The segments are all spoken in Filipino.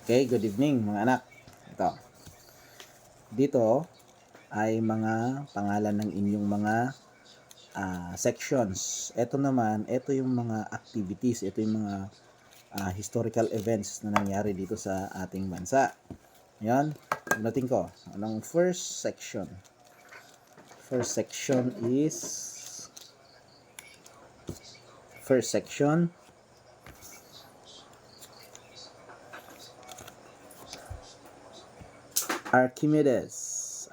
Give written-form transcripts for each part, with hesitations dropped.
Okay, good evening mga anak. Ito. Dito ay mga pangalan ng inyong mga sections. Ito naman, ito yung mga activities, ito yung mga historical events na nangyari dito sa ating bansa. Yan, unatin ko. Anong first section? First section Archimedes,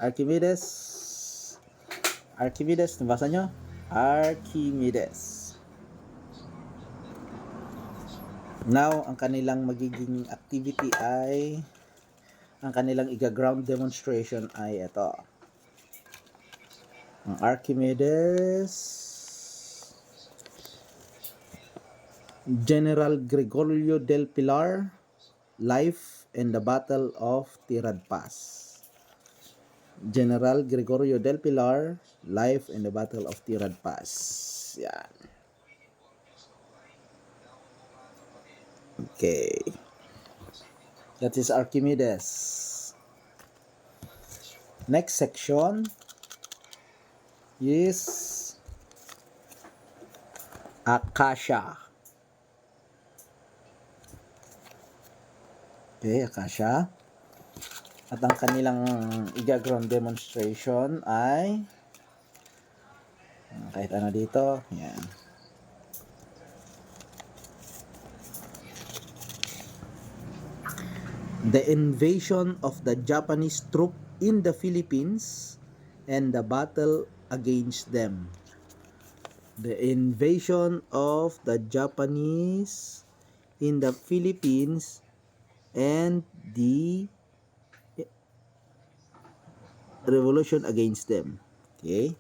nabasa nyo? Archimedes. Now, ang kanilang magiging activity ay, ang kanilang iga-ground demonstration ay ito. Ang Archimedes, General Gregorio del Pilar, Life and the Battle of Tirad Pass. General Gregorio del Pilar, Life and the Battle of Tirad Pass. Yan. Okay. That is Archimedes. Next section is Acacia. Okay, Acacia. At ang kanilang iga-ground demonstration ay kahit ano dito. Yan. The invasion of the Japanese troop in the Philippines and the battle against them. The invasion of the Japanese in the Philippines and the revolution against them. Okay.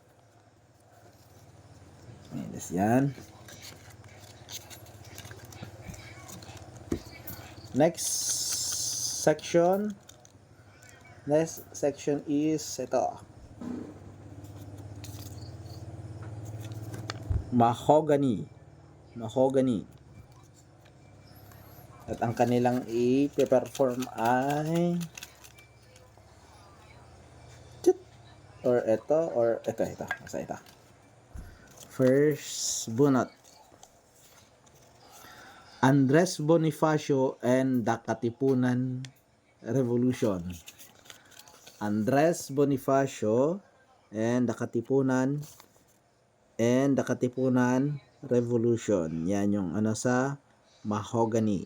Yes, yan. Next section is ito. Mahogany. At ang kanilang i-perform ay ito. Basta ito. First bunot. Andres Bonifacio and the Katipunan Revolution. Andres Bonifacio and the Katipunan Revolution. Yan yung ano sa Mahogany.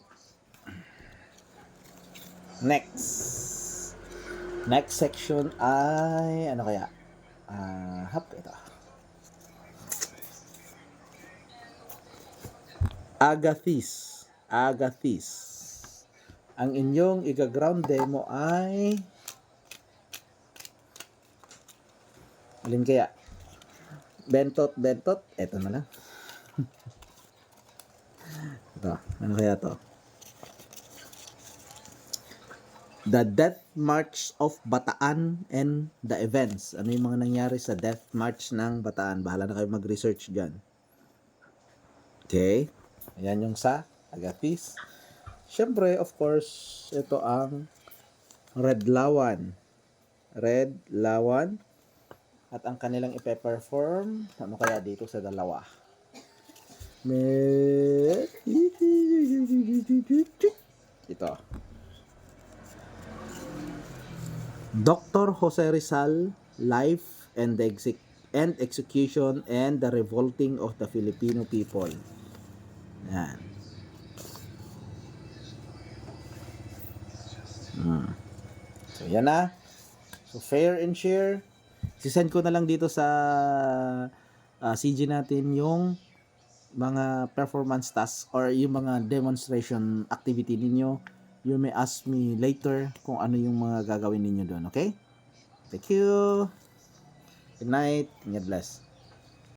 Next section ay ano kaya? Ito. Agathis. Ang inyong iga-ground demo ay alin kaya? Bentot. Ito na lang. Ito. Ano kaya to? The Death March of Bataan and the events. Ano yung mga nangyari sa Death March ng Bataan? Bahala na kayo mag-research dyan. Okay. Ayan yung sa Agathis. Siyempre, of course, ito ang Red Lawan. At ang kanilang ipe-perform, ano kaya dito sa dalawa? Ito. Dr. Jose Rizal, Life and the Execution and the Revolting of the Filipino People. Yan. So, yan na. So, fair and share. Sisend ko na lang dito sa CG natin yung mga performance tasks or yung mga demonstration activity ninyo. You may ask me later kung ano yung mga gagawin ninyo doon. Okay? Thank you. Good night. God bless.